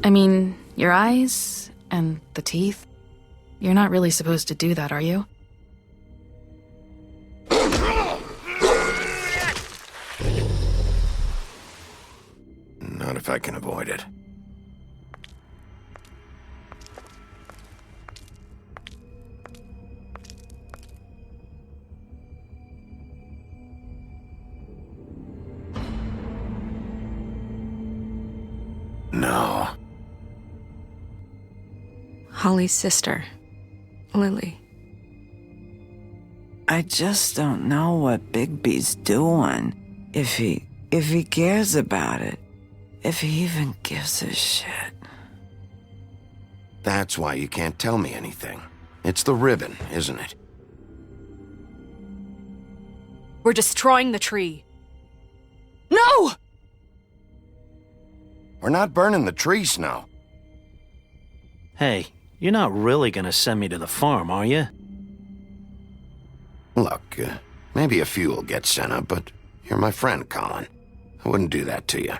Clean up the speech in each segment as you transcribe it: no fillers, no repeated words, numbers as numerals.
I mean, your eyes and the teeth. You're not really supposed to do that, are you? Not if I can avoid it. No. Holly's sister, Lily. I just don't know what Bigby's doing. If he cares about it. If he even gives a shit. That's why you can't tell me anything. It's the ribbon, isn't it? We're destroying the tree. No! We're not burning the tree, Snow. Hey, you're not really gonna send me to the farm, are you? Look, maybe a few will get sent up, but you're my friend, Colin. I wouldn't do that to you.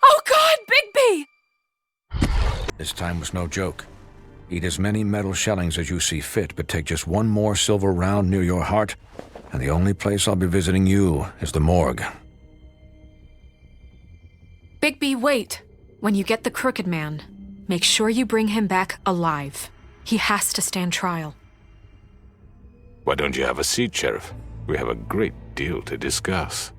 Oh God, Bigby! This time was no joke. Eat as many metal shellings as you see fit, but take just one more silver round near your heart, and the only place I'll be visiting you is the morgue. Bigby, wait. When you get the Crooked Man, make sure you bring him back alive. He has to stand trial. Why don't you have a seat, Sheriff? We have a great deal to discuss.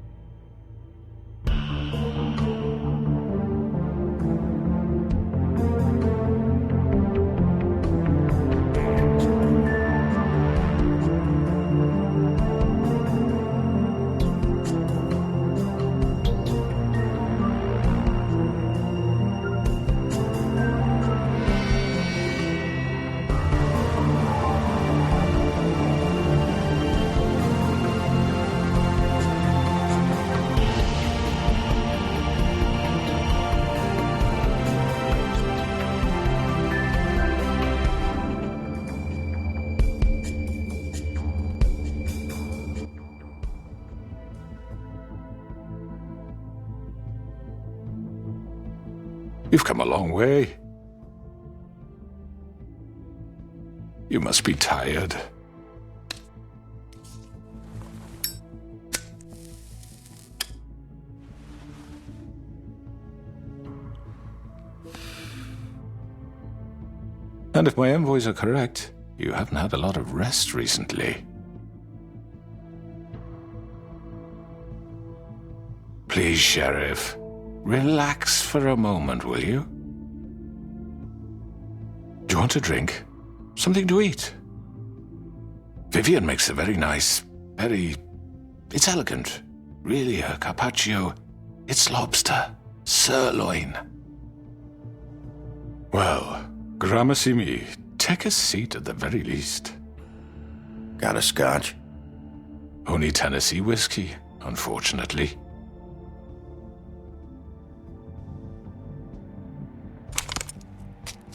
You've come a long way. You must be tired. And if my envoys are correct, you haven't had a lot of rest recently. Please, Sheriff. Relax for a moment, will you? Do you want a drink? Something to eat? Vivian makes a very nice, it's elegant. Really, a carpaccio. It's lobster. Sirloin. Well, gramercy me. Take a seat at the very least. Got a scotch? Only Tennessee whiskey, unfortunately.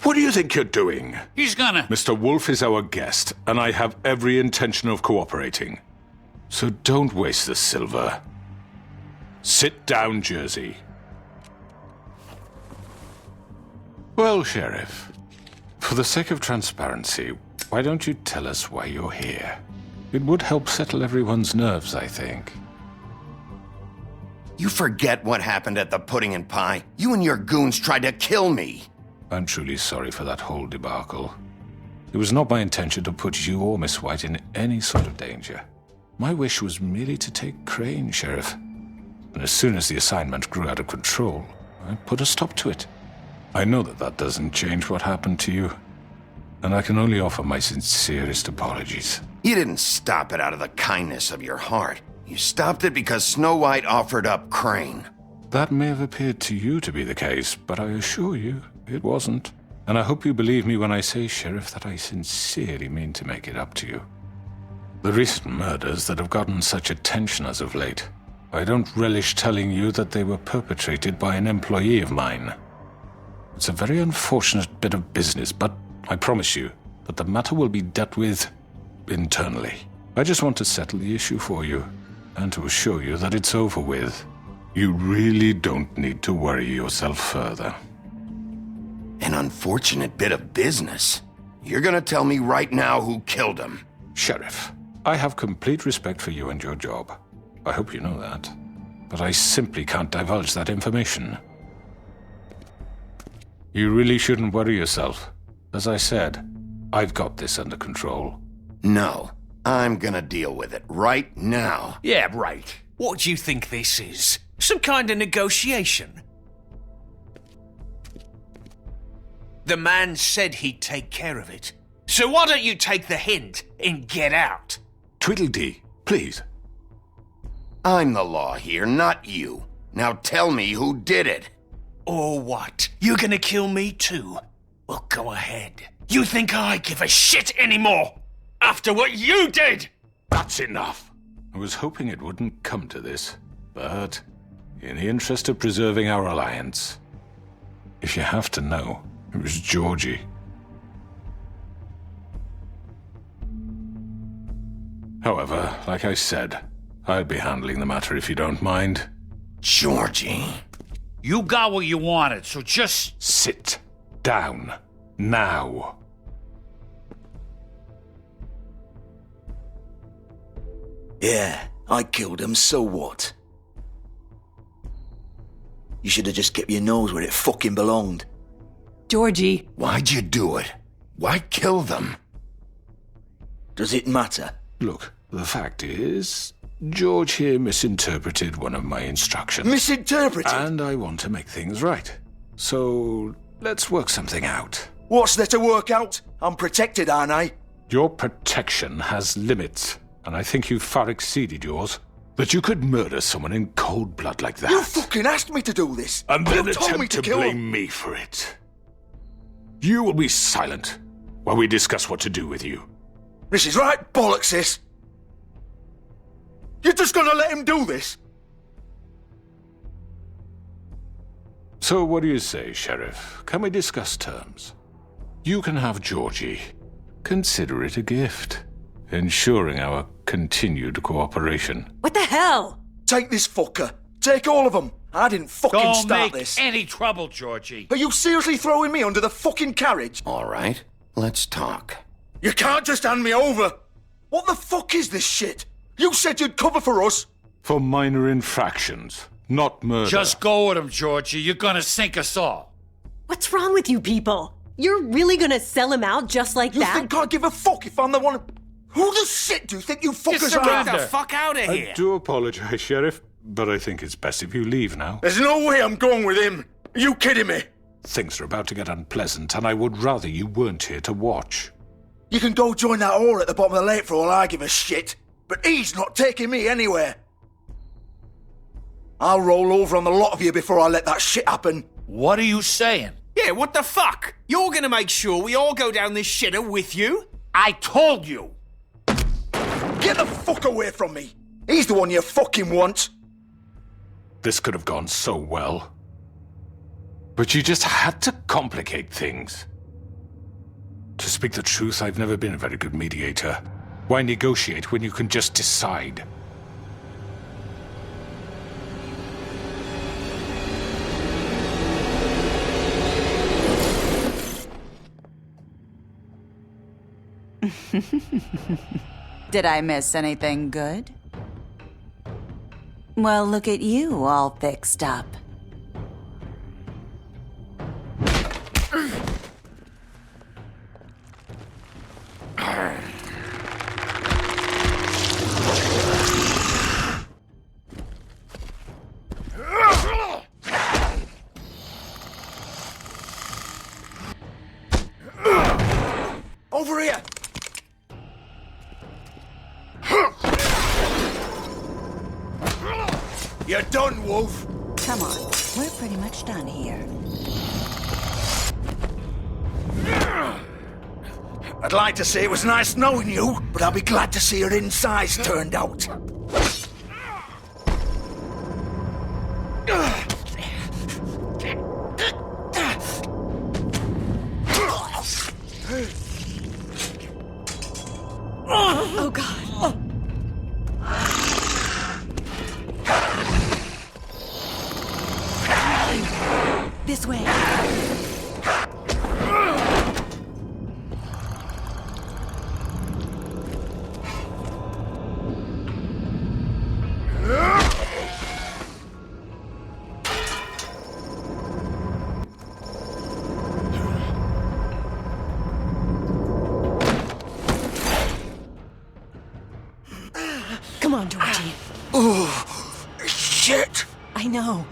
What do you think you're doing? He's gonna... Mr. Wolf is our guest, and I have every intention of cooperating. So don't waste the silver. Sit down, Jersey. Well, Sheriff, for the sake of transparency, why don't you tell us why you're here? It would help settle everyone's nerves, I think. You forget what happened at the Pudding and Pie? You and your goons tried to kill me. I'm truly sorry for that whole debacle. It was not my intention to put you or Miss White in any sort of danger. My wish was merely to take Crane, Sheriff. And as soon as the assignment grew out of control, I put a stop to it. I know that that doesn't change what happened to you, and I can only offer my sincerest apologies. You didn't stop it out of the kindness of your heart. You stopped it because Snow White offered up Crane. That may have appeared to you to be the case, but I assure you, it wasn't. And I hope you believe me when I say, Sheriff, that I sincerely mean to make it up to you. The recent murders that have gotten such attention as of late, I don't relish telling you that they were perpetrated by an employee of mine. It's a very unfortunate bit of business, but I promise you that the matter will be dealt with internally. I just want to settle the issue for you, and to assure you that it's over with. You really don't need to worry yourself further. An unfortunate bit of business. You're gonna tell me right now who killed him. Sheriff, I have complete respect for you and your job. I hope you know that. But I simply can't divulge that information. You really shouldn't worry yourself. As I said, I've got this under control. No, I'm gonna deal with it right now. Yeah, right. What do you think this is? Some kind of negotiation? The man said he'd take care of it. So why don't you take the hint and get out? Tweedledee, please. I'm the law here, not you. Now tell me who did it. Or what? You're gonna kill me too? Well, go ahead. You think I give a shit anymore? After what you did? That's enough. I was hoping it wouldn't come to this, but in the interest of preserving our alliance, if you have to know, it was Georgie. However, like I said, I'll be handling the matter if you don't mind. Georgie. You got what you wanted, so just... Sit down. Now. Yeah, I killed him, so what? You should have just kept your nose where it fucking belonged. Georgie. Why'd you do it? Why kill them? Does it matter? Look, the fact is, George here misinterpreted one of my instructions. Misinterpreted? And I want to make things right. So, let's work something out. What's there to work out? I'm protected, aren't I? Your protection has limits, and I think you've far exceeded yours. That you could murder someone in cold blood like that. You fucking asked me to do this! And then you told me attempt to kill blame him. me for it. You will be silent while we discuss what to do with you. This is right bollocks, sis. You're just gonna let him do this? So what do you say, Sheriff? Can we discuss terms? You can have Georgie. Consider it a gift, ensuring our continued cooperation. What the hell? Take this fucker. Take all of them. I didn't fucking Don't start make this. any trouble, Georgie. Are you seriously throwing me under the fucking carriage? All right, let's talk. You can't just hand me over. What the fuck is this shit? You said you'd cover for us. For minor infractions, not murder. Just go with him, Georgie. You're gonna sink us all. What's wrong with you people? You're really gonna sell him out just like You that? think I give a fuck if I'm the one? Who the shit do you think you fuckers Get are? the fuck out of here. I do apologize, Sheriff, but I think it's best if you leave now. There's no way I'm going with him. Are you kidding me? Things are about to get unpleasant, and I would rather you weren't here to watch. You can go join that whore at the bottom of the lake for all I give a shit. But he's not taking me anywhere. I'll roll over on the lot of you before I let that shit happen. What are you saying? Yeah, what the fuck? You're gonna make sure we all go down this shitter with you? I told you. Get the fuck away from me. He's the one you fucking want. This could have gone so well. But you just had to complicate things. To speak the truth, I've never been a very good mediator. Why negotiate when you can just decide? Did I miss anything good? Well, look at you, all fixed up. Over here! You're done, Wolf! Come on, we're pretty much done here. I'd like to say it was nice knowing you, but I'll be glad to see your insides turned out. Oh, God. Come on, Georgie. Oh, shit! I know.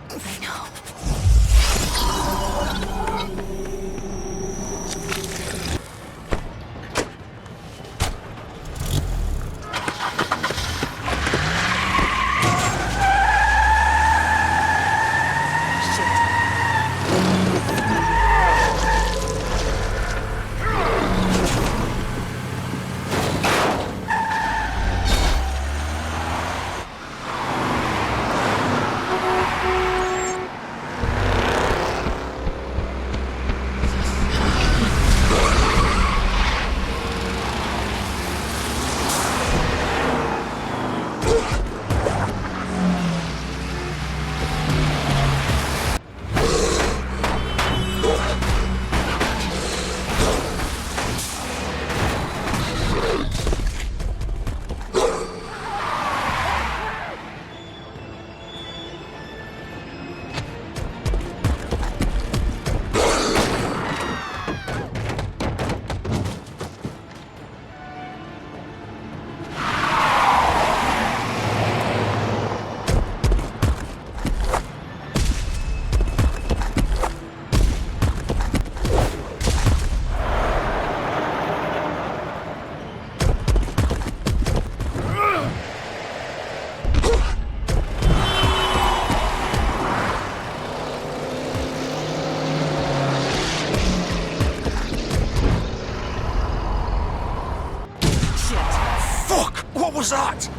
What was that?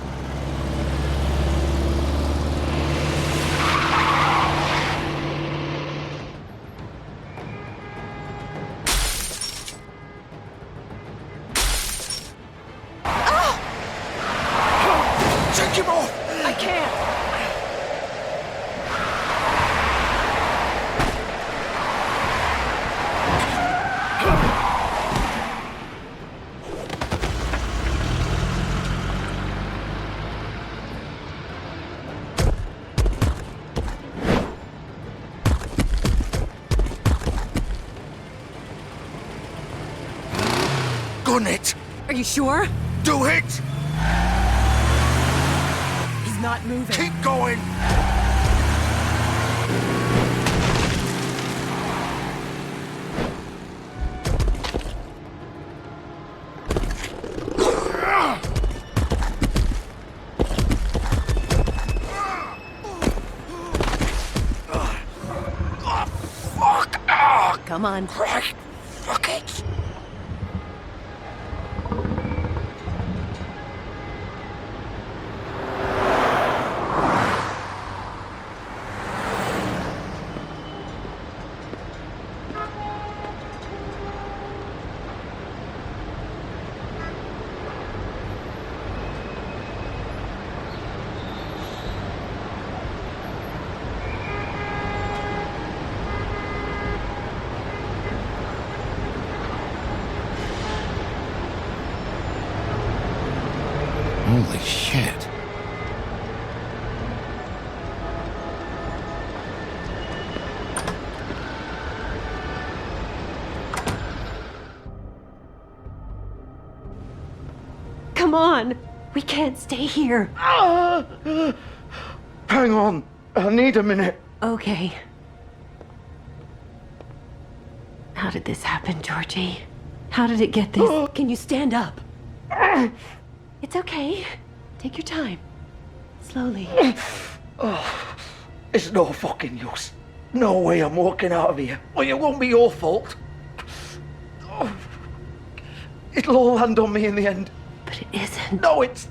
Take him off! I can't. Gun it! Are you sure? Do it! He's not moving. Keep going! Come on. Christ! Fuck it! Holy shit. Come on. We can't stay here. Hang on. I need a minute. Okay. How did this happen, Georgie? How did it get this? Can you stand up? It's okay. Take your time. Slowly. It's no fucking use. No way I'm walking out of here. Well, it won't be your fault. It'll all land on me in the end. But it isn't. No, it's...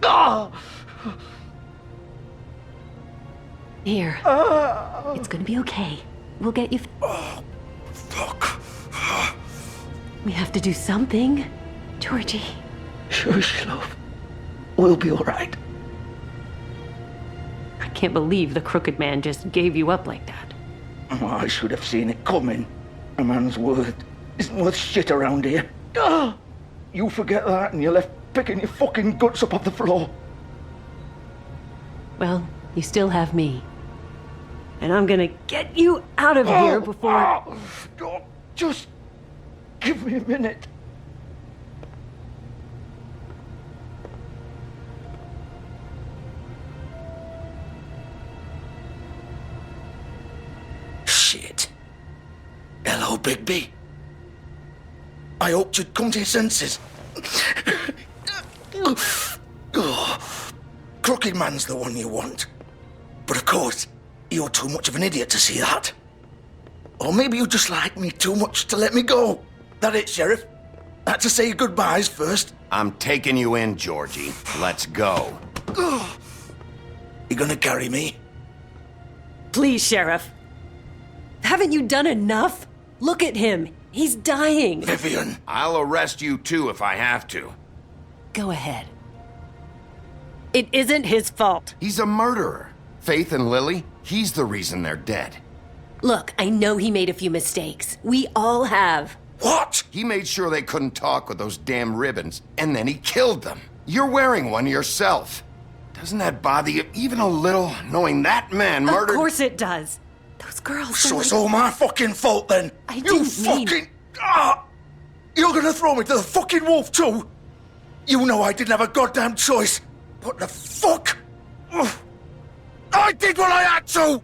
Ah! Here. It's gonna be okay. We'll get you... Oh, fuck. We have to do something. Georgie. Shush, love. We'll be all right. I can't believe the crooked man just gave you up like that. Oh, I should have seen it coming. A man's word isn't worth shit around here. Ah! You forget that and you're left picking your fucking guts up off the floor. Well, you still have me. And I'm gonna get you out of here before... Just give me a minute. Well, Bigby, I hoped you'd come to your senses. Crooked Man's the one you want. But of course, you're too much of an idiot to see that. Or maybe you just like me too much to let me go. That it, Sheriff? Had to say goodbyes first. I'm taking you in, Georgie. Let's go. You gonna carry me? Please, Sheriff. Haven't you done enough? Look at him. He's dying. Vivian. I'll arrest you too if I have to. Go ahead. It isn't his fault. He's a murderer. Faith and Lily, he's the reason they're dead. Look, I know he made a few mistakes. We all have. What? He made sure they couldn't talk with those damn ribbons, and then he killed them. You're wearing one yourself. Doesn't that bother you even a little, knowing that man murdered... Of course it does. Those girls... So it's all my fucking fault then? I You didn't mean... fucking... You're gonna throw me to the fucking wolf too? You know I didn't have a goddamn choice. What the fuck? I did what I had to!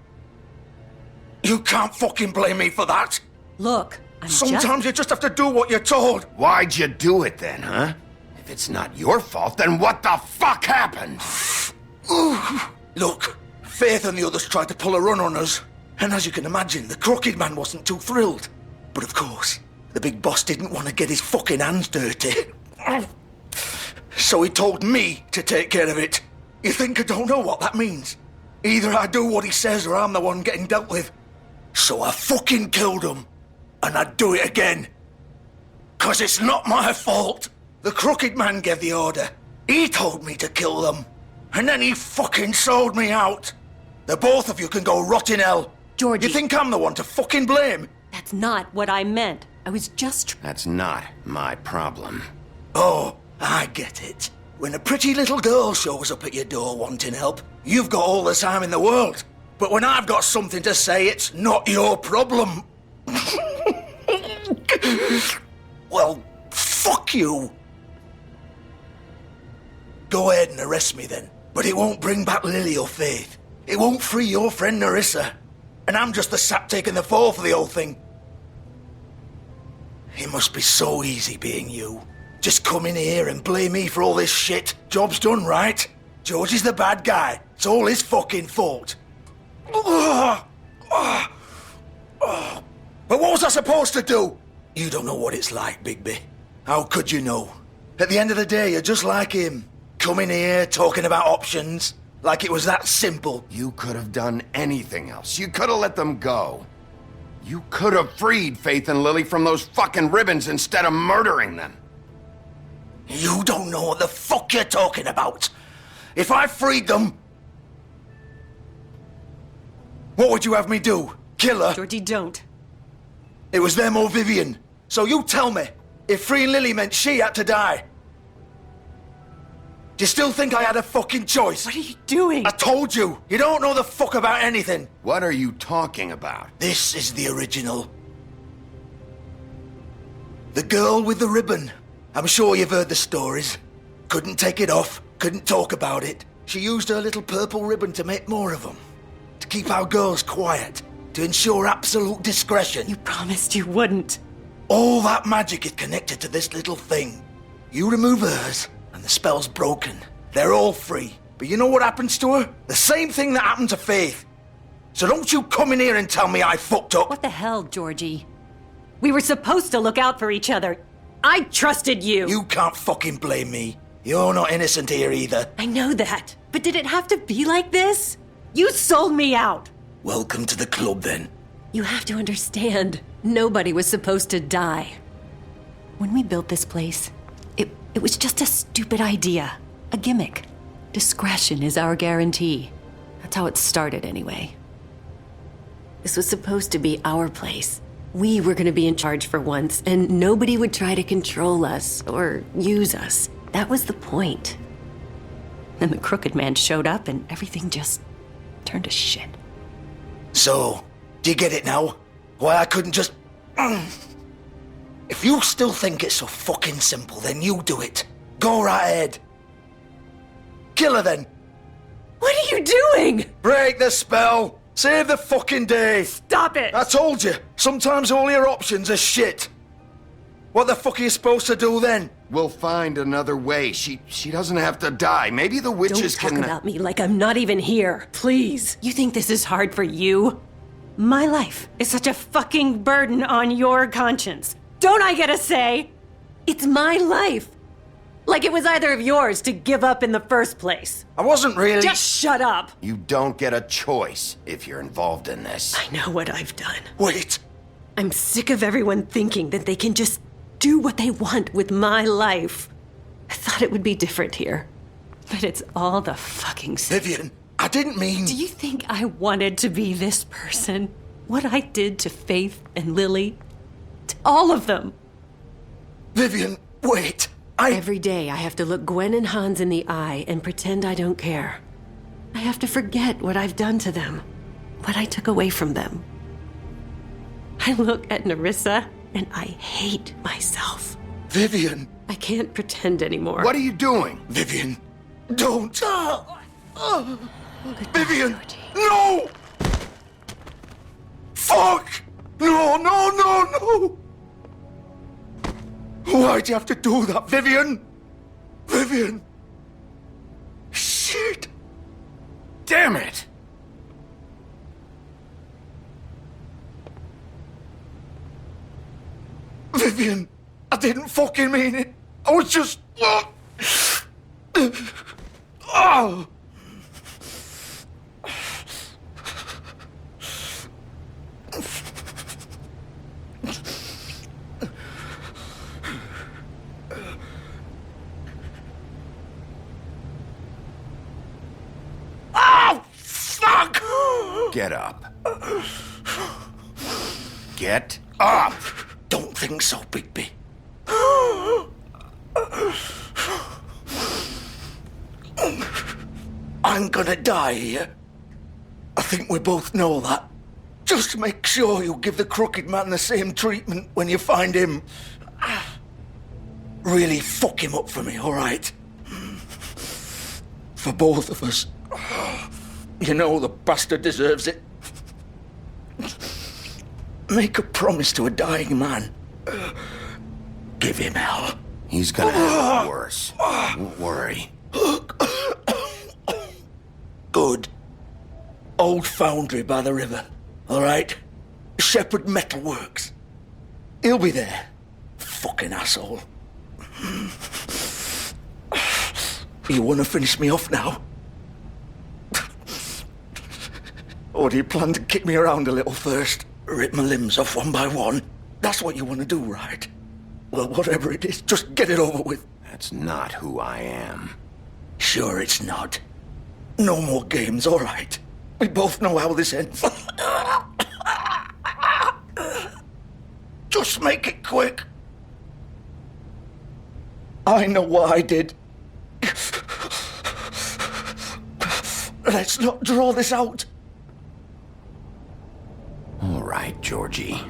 You can't fucking blame me for that. Look, Sometimes you just have to do what you're told. Why'd you do it then, huh? If it's not your fault, then what the fuck happened? Look, Faith and the others tried to pull a run on us. And as you can imagine, the Crooked Man wasn't too thrilled. But of course, the big boss didn't want to get his fucking hands dirty. So he told me to take care of it. You think I don't know what that means? Either I do what he says or I'm the one getting dealt with. So I fucking killed him. And I'd do it again. 'Cause it's not my fault. The Crooked Man gave the order. He told me to kill them. And then he fucking sold me out. The both of you can go rot in hell. Georgie. You think I'm the one to fucking blame? That's not what I meant. I was just... That's not my problem. Oh, I get it. When a pretty little girl shows up at your door wanting help, you've got all the time in the world. But when I've got something to say, it's not your problem. Well, fuck you. Go ahead and arrest me then. But it won't bring back Lily or Faith. It won't free your friend Narissa. And I'm just the sap taking the fall for the whole thing. It must be so easy being you. Just come in here and blame me for all this shit. Job's done, right? George is the bad guy. It's all his fucking fault. But what was I supposed to do? You don't know what it's like, Bigby. How could you know? At the end of the day, you're just like him. Coming here, talking about options. Like it was that simple. You could have done anything else. You could have let them go. You could have freed Faith and Lily from those fucking ribbons instead of murdering them. You don't know what the fuck you're talking about. If I freed them... What would you have me do? Kill her? Georgie, don't. It was them or Vivian. So you tell me, if freeing Lily meant she had to die, do you still think I had a fucking choice? What are you doing? I told you, you don't know the fuck about anything. What are you talking about? This is the original. The girl with the ribbon. I'm sure you've heard the stories. Couldn't take it off, couldn't talk about it. She used her little purple ribbon to make more of them. To keep our girls quiet. To ensure absolute discretion. You promised you wouldn't. All that magic is connected to this little thing. You remove hers, and the spell's broken. They're all free. But you know what happens to her? The same thing that happened to Faith. So don't you come in here and tell me I fucked up. What the hell, Georgie? We were supposed to look out for each other. I trusted you. You can't fucking blame me. You're not innocent here either. I know that. But did it have to be like this? You sold me out. Welcome to the club, then. You have to understand, nobody was supposed to die. When we built this place, it was just a stupid idea. A gimmick. Discretion is our guarantee. That's how it started, anyway. This was supposed to be our place. We were gonna be in charge for once, and nobody would try to control us or use us. That was the point. Then the Crooked Man showed up, and everything just turned to shit. So, do you get it now? Why I couldn't just... If you still think it's so fucking simple, then you do it. Go right ahead. Kill her then. What are you doing? Break the spell. Save the fucking day! Stop it! I told you, sometimes all your options are shit. What the fuck are you supposed to do then? We'll find another way. She doesn't have to die. Maybe the witches Don't talk can... about me like I'm not even here, please. You think this is hard for you? My life is such a fucking burden on your conscience. Don't I get a say? It's my life. Like it was either of yours to give up in the first place. I wasn't really... Just shut up. You don't get a choice if you're involved in this. I know what I've done. Wait. I'm sick of everyone thinking that they can just do what they want with my life. I thought it would be different here. But it's all the fucking same. Vivian, I didn't mean... Do you think I wanted to be this person? What I did to Faith and Lily? To all of them. Vivian, wait. Every day I have to look Gwen and Hans in the eye and pretend I don't care. I have to forget what I've done to them. What I took away from them. I look at Nerissa and I hate myself. Vivian. I can't pretend anymore. What are you doing? Vivian, don't. Vivian, no! Fuck! No, no, no, no! Why'd you have to do that, Vivian? Vivian! Shit! Damn it! Vivian, I didn't fucking mean it. I was just... Oh! Oh, fuck! Get up. Get up! Don't think so, Bigby. I'm gonna die here. I think we both know that. Just make sure you give the crooked man the same treatment when you find him. Really fuck him up for me, all right? For both of us. You know the bastard deserves it. Make a promise to a dying man. Give him hell. He's gonna have it worse. Don't worry. Good. Old foundry by the river, all right? Shepherd Metalworks. He'll be there. Fucking asshole. You want to finish me off now? Or do you plan to kick me around a little first? Rip my limbs off one by one? That's what you want to do, right? Well, whatever it is, just get it over with. That's not who I am. Sure it's not. No more games, all right? We both know how this ends. Just make it quick. I know what I did. Let's not draw this out. All right, Georgie.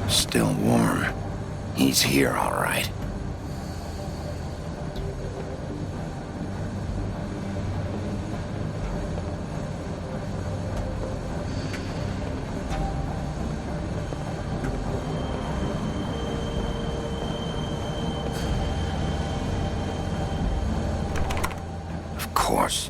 Still warm. He's here, all right. course.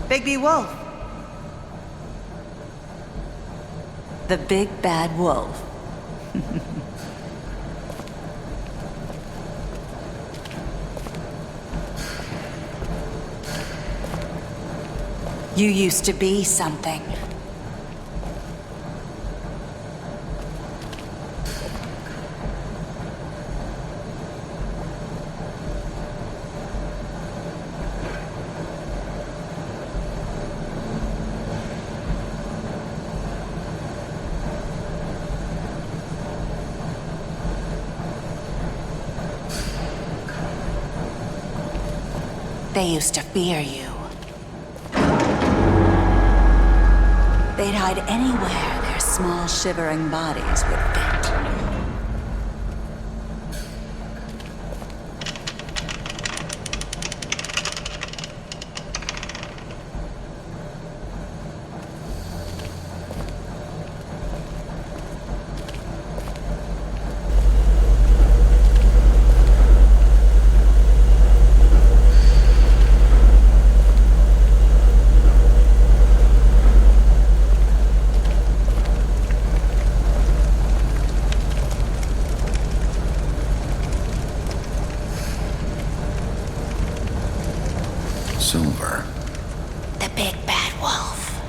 Bigby Wolf. The big bad wolf. You used to be something. They used to fear you. They'd hide anywhere their small, shivering bodies would fit. Silver. The big bad wolf.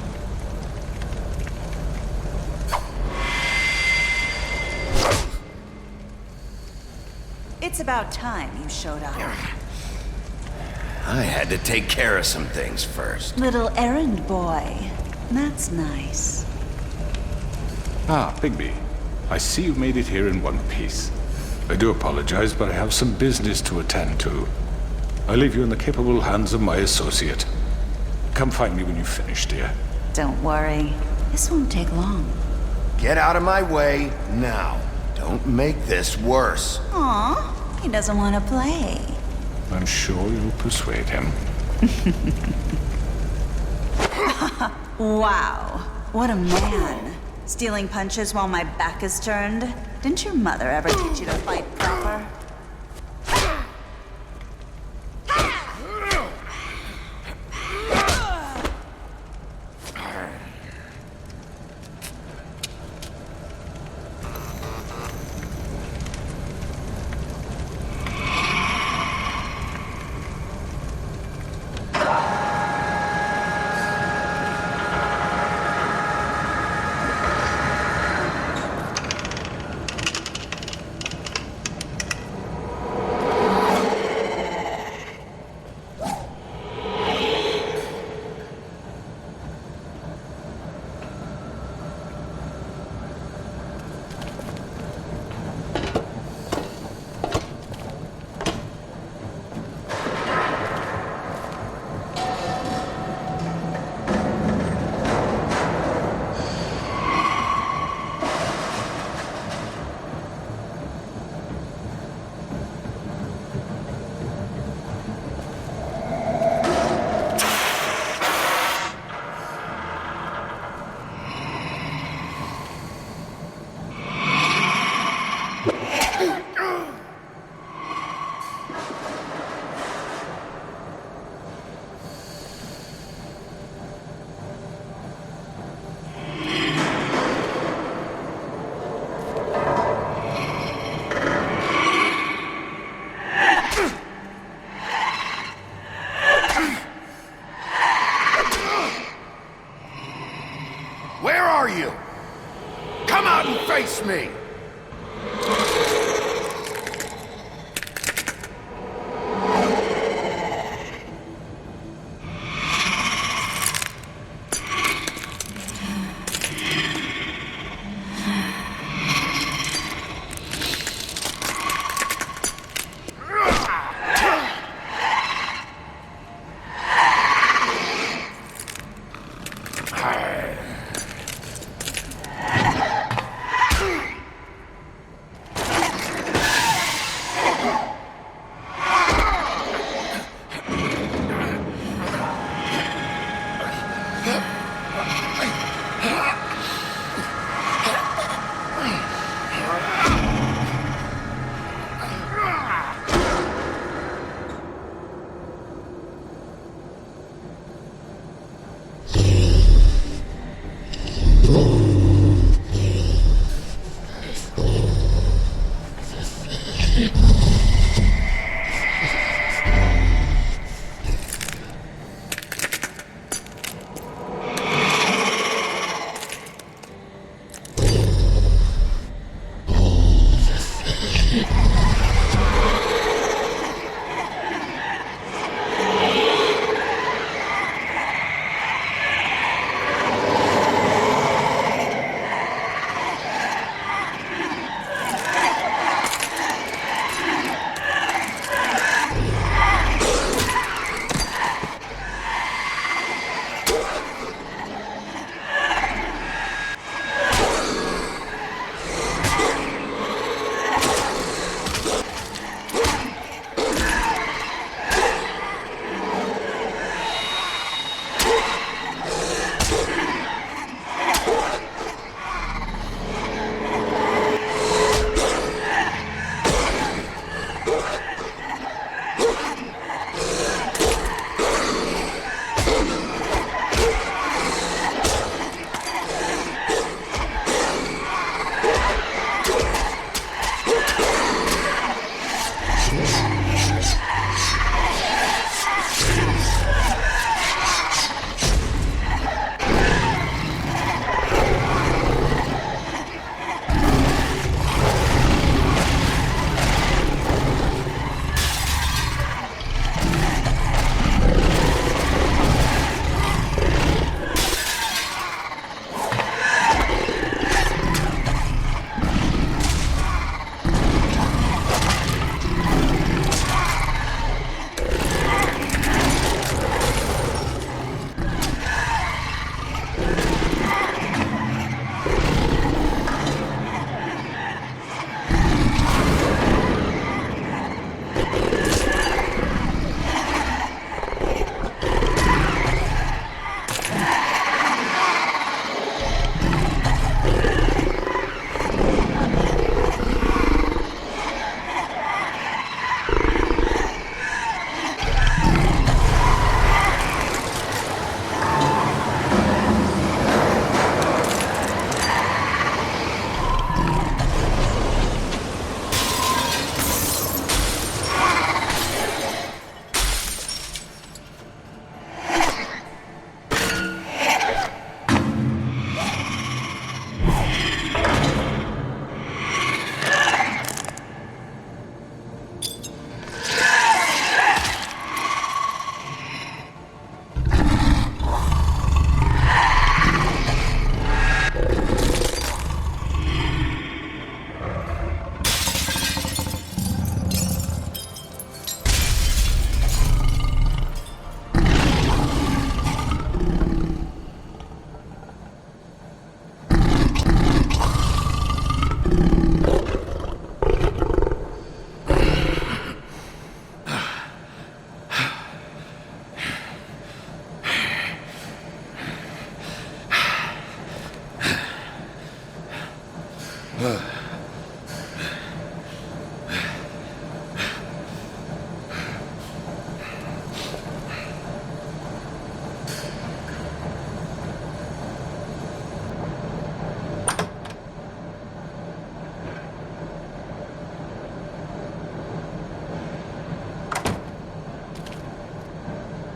It's about time you showed up. I had to take care of some things first. Little errand boy. That's nice. Ah, Bigby. I see you've made it here in one piece. I do apologize, but I have some business to attend to. I leave you in the capable hands of my associate. Come find me when you've finished, dear. Don't worry. This won't take long. Get out of my way now. Don't make this worse. Aw, he doesn't want to play. I'm sure you'll persuade him. Wow, what a man. Stealing punches while my back is turned? Didn't your mother ever teach you to fight proper?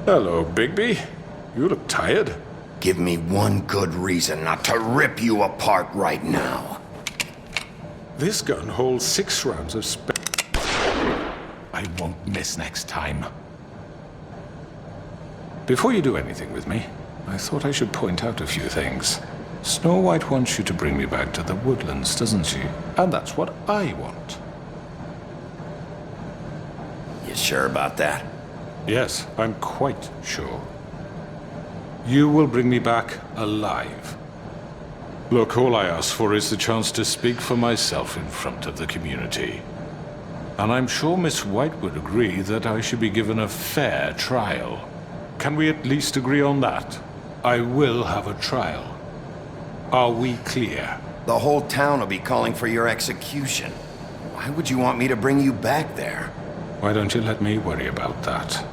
Hello, Bigby. You look tired. Give me one good reason not to rip you apart right now. This gun holds 6 rounds of I won't miss next time. Before you do anything with me, I thought I should point out a few things. Snow White wants you to bring me back to the woodlands, doesn't she? And that's what I want. You sure about that? Yes, I'm quite sure. You will bring me back alive. Look, all I ask for is the chance to speak for myself in front of the community. And I'm sure Miss White would agree that I should be given a fair trial. Can we at least agree on that? I will have a trial. Are we clear? The whole town will be calling for your execution. Why would you want me to bring you back there? Why don't you let me worry about that?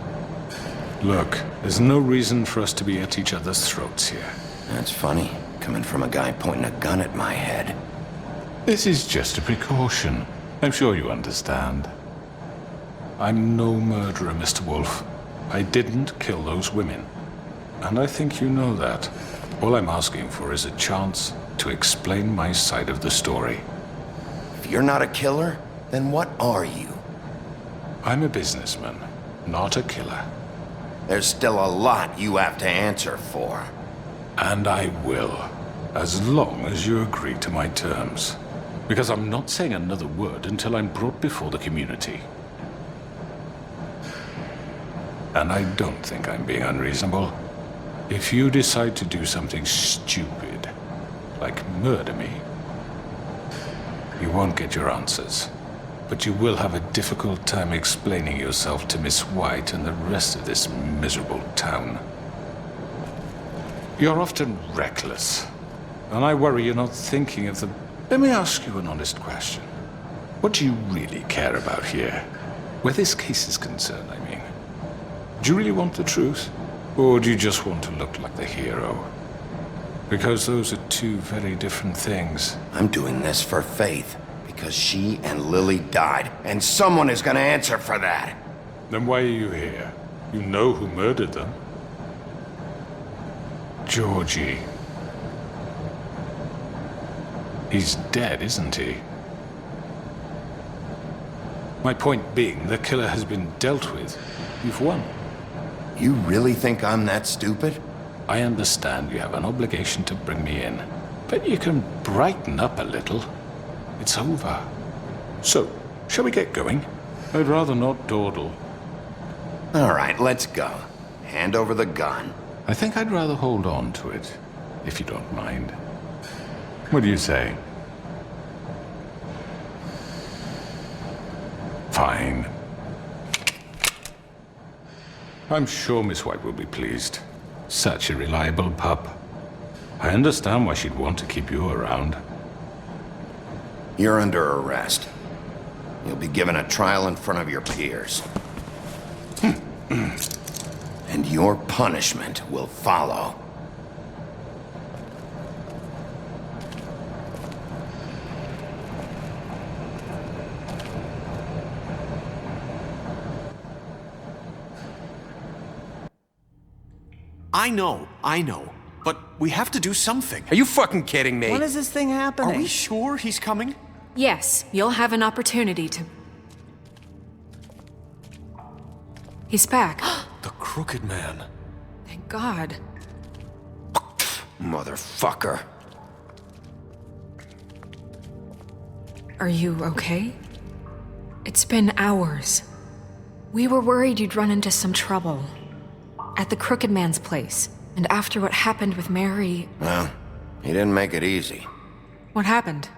Look, there's no reason for us to be at each other's throats here. That's funny, coming from a guy pointing a gun at my head. This is just a precaution. I'm sure you understand. I'm no murderer, Mr. Wolf. I didn't kill those women. And I think you know that. All I'm asking for is a chance to explain my side of the story. If you're not a killer, then what are you? I'm a businessman, not a killer. There's still a lot you have to answer for. And I will, as long as you agree to my terms. Because I'm not saying another word until I'm brought before the community. And I don't think I'm being unreasonable. If you decide to do something stupid, like murder me, you won't get your answers. But you will have a difficult time explaining yourself to Miss White and the rest of this miserable town. You're often reckless, and I worry you're not thinking of the... Let me ask you an honest question. What do you really care about here? Where this case is concerned, I mean. Do you really want the truth? Or do you just want to look like the hero? Because those are two very different things. I'm doing this for Faith, because she and Lily died, and someone is gonna answer for that. Then why are you here? You know who murdered them. Georgie. He's dead, isn't he? My point being, the killer has been dealt with. You've won. You really think I'm that stupid? I understand you have an obligation to bring me in, but you can brighten up a little. It's over. So, shall we get going? I'd rather not dawdle. All right, let's go. Hand over the gun. I think I'd rather hold on to it, if you don't mind. What do you say? Fine. I'm sure Miss White will be pleased. Such a reliable pup. I understand why she'd want to keep you around. You're under arrest. You'll be given a trial in front of your peers. And your punishment will follow. I know. But we have to do something. Are you fucking kidding me? When is this thing happening? Are we sure he's coming? Yes, you'll have an opportunity to... He's back. The Crooked Man. Thank God. Motherfucker. Are you okay? It's been hours. We were worried you'd run into some trouble. At the Crooked Man's place. And after what happened with Mary... Well, he didn't make it easy. What happened?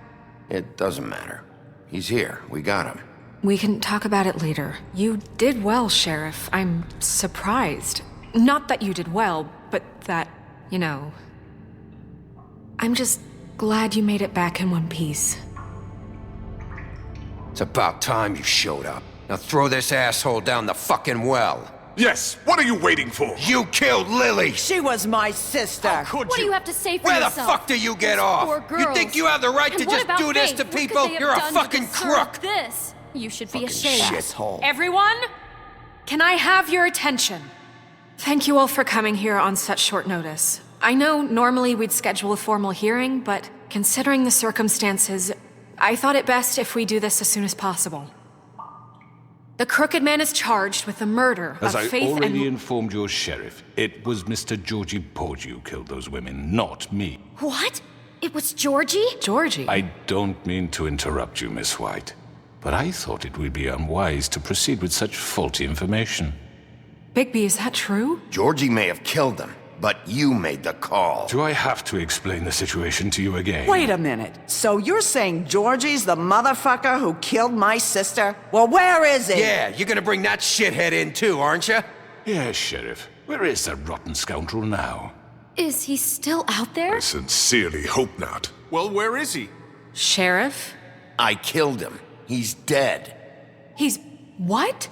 It doesn't matter. He's here. We got him. We can talk about it later. You did well, Sheriff. I'm surprised. Not that you did well, but that, you know... I'm just glad you made it back in one piece. It's about time you showed up. Now throw this asshole down the fucking well. Yes, what are you waiting for? You killed Lily! She was my sister. How could What you? do you have to say for Where yourself? the fuck do you get off? Poor You girls. think you have the right And to what just about do this Faith? to What could people? they have You're a done to fucking deserve crook! This. You should be ashamed. Shithole. Everyone, can I have your attention? Thank you all for coming here on such short notice. I know normally we'd schedule a formal hearing, but considering the circumstances, I thought it best if we do this as soon as possible. The Crooked Man is charged with the murder As of I Faith already and... informed your sheriff, it was Mr. Georgie Porgy who killed those women, not me. What? It was Georgie? Georgie? I don't mean to interrupt you, Miss White, but I thought it would be unwise to proceed with such faulty information. Bigby, is that true? Georgie may have killed them, but you made the call. Do I have to explain the situation to you again? Wait a minute. So you're saying Georgie's the motherfucker who killed my sister? Well, where is he? Yeah, you're gonna bring that shithead in too, aren't you? Yes, Sheriff. Where is that rotten scoundrel now? Is he still out there? I sincerely hope not. Well, where is he? Sheriff? I killed him. He's dead. He's... what?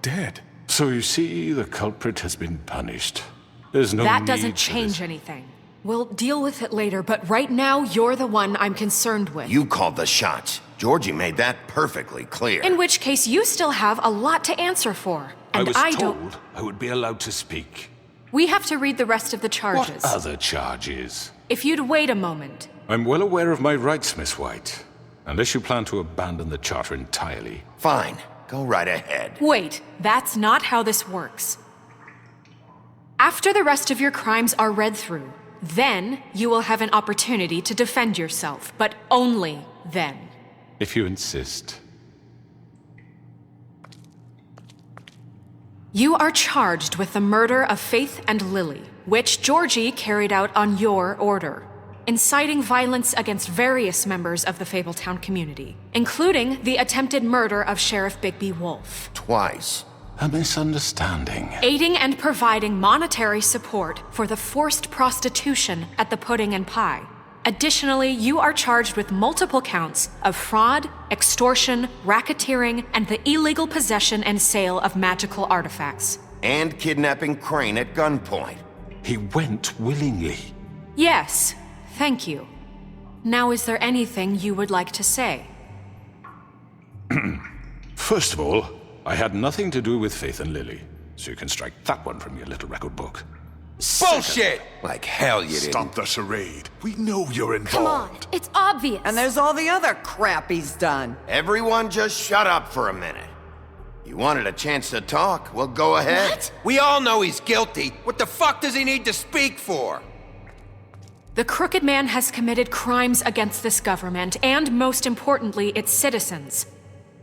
Dead. So you see, the culprit has been punished. There's no That need doesn't for change this. anything. We'll deal with it later, but right now, you're the one I'm concerned with. You called the shots. Georgie made that perfectly clear. In which case, you still have a lot to answer for. And I was don't... told I would be allowed to speak. We have to read the rest of the charges. What other charges? If you'd wait a moment. I'm well aware of my rights, Miss White. Unless you plan to abandon the charter entirely. Fine. Go right ahead. Wait, that's not how this works. After the rest of your crimes are read through, then you will have an opportunity to defend yourself, but only then. If you insist. You are charged with the murder of Faith and Lily, which Georgie carried out on your order, inciting violence against various members of the Fabletown community, including the attempted murder of Sheriff Bigby Wolf. Twice. A misunderstanding. Aiding and providing monetary support for the forced prostitution at the Pudding and Pie. Additionally, you are charged with multiple counts of fraud, extortion, racketeering, and the illegal possession and sale of magical artifacts. And kidnapping Crane at gunpoint. He went willingly. Yes, thank you. Now, is there anything you would like to say? First of all, I had nothing to do with Faith and Lily, so you can strike that one from your little record book. Bullshit! Like hell you didn't. Stop the charade. We know you're involved. Come on, it's obvious. And there's all the other crap he's done. Everyone just shut up for a minute. You wanted a chance to talk? Well, go ahead. What? We all know he's guilty. What the fuck does he need to speak for? The Crooked Man has committed crimes against this government and, most importantly, its citizens.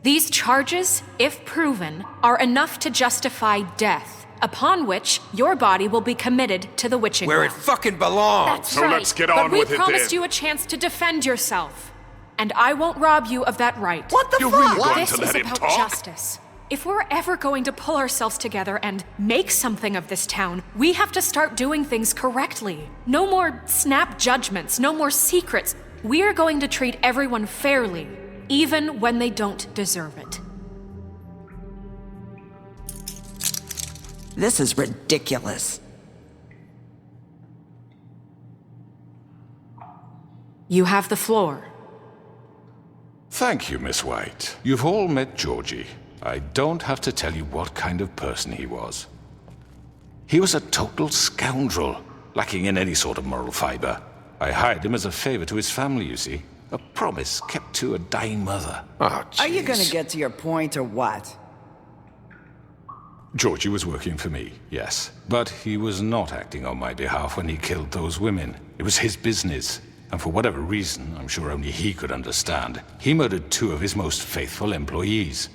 These charges, if proven, are enough to justify death, upon which your body will be committed to the witching Where well. it fucking belongs. That's So right. let's get on with it But we promised then. you a chance to defend yourself. And I won't rob you of that right. What the You're fuck? really going This to is let him about talk? justice. If we're ever going to pull ourselves together and make something of this town, we have to start doing things correctly. No more snap judgments, no more secrets. We are going to treat everyone fairly, even when they don't deserve it. This is ridiculous. You have the floor. Thank you, Miss White. You've all met Georgie. I don't have to tell you what kind of person he was. He was a total scoundrel, lacking in any sort of moral fiber. I hired him as a favor to his family, you see. A promise kept to a dying mother. Oh, jeez. Are you gonna get to your point or what? Georgie was working for me, yes. But he was not acting on my behalf when he killed those women. It was his business. And for whatever reason, I'm sure only he could understand, he murdered 2 of his most faithful employees.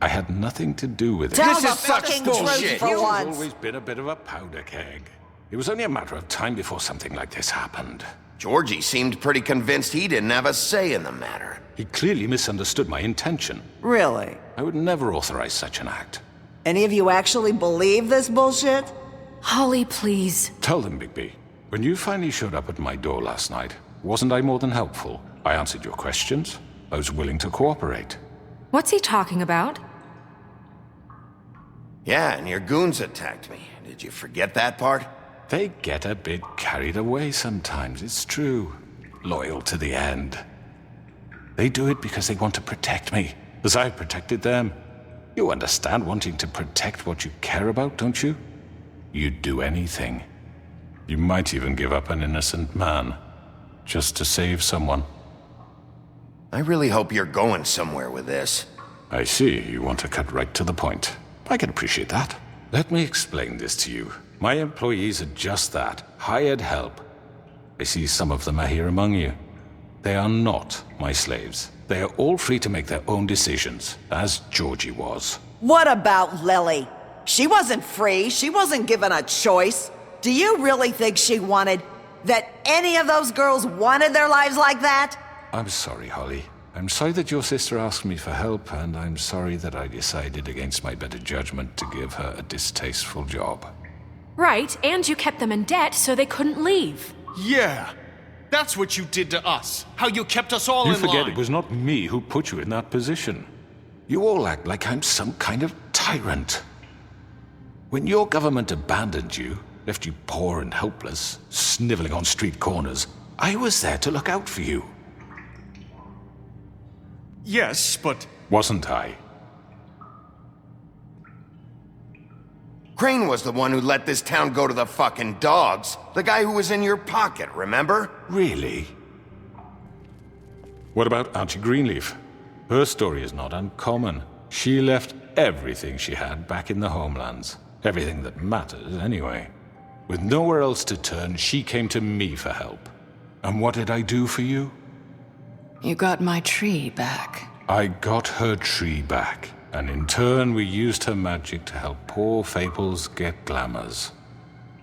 I had nothing to do with it. Tell This the is such fucking bullshit. truth for He's once. always been a bit of a powder keg. It was only a matter of time before something like this happened. Georgie seemed pretty convinced he didn't have a say in the matter. He clearly misunderstood my intention. Really? I would never authorize such an act. Any of you actually believe this bullshit? Holly, please. Tell them, Bigby. When you finally showed up at my door last night, wasn't I more than helpful? I answered your questions. I was willing to cooperate. What's he talking about? Yeah, and your goons attacked me. Did you forget that part? They get a bit carried away sometimes, it's true. Loyal to the end. They do it because they want to protect me, as I've protected them. You understand wanting to protect what you care about, don't you? You'd do anything. You might even give up an innocent man, just to save someone. I really hope you're going somewhere with this. I see, you want to cut right to the point. I can appreciate that. Let me explain this to you. My employees are just that, hired help. I see some of them are here among you. They are not my slaves. They are all free to make their own decisions, as Georgie was. What about Lily? She wasn't free. She wasn't given a choice. Do you really think she wanted... that any of those girls wanted their lives like that? I'm sorry, Holly. I'm sorry that your sister asked me for help, and I'm sorry that I decided against my better judgment to give her a distasteful job. Right, and you kept them in debt so they couldn't leave. Yeah. That's what you did to us. How you kept us all You in forget line. it was not me who put you in that position. You all act like I'm some kind of tyrant. When your government abandoned you, left you poor and helpless, sniveling on street corners, I was there to look out for you. Yes, but... Wasn't I? Crane was the one who let this town go to the fucking dogs. The guy who was in your pocket, remember? Really? What about Auntie Greenleaf? Her story is not uncommon. She left everything she had back in the homelands. Everything that matters, anyway. With nowhere else to turn, she came to me for help. And what did I do for you? You got my tree back. I got her tree back, and in turn we used her magic to help poor Faples get glamours.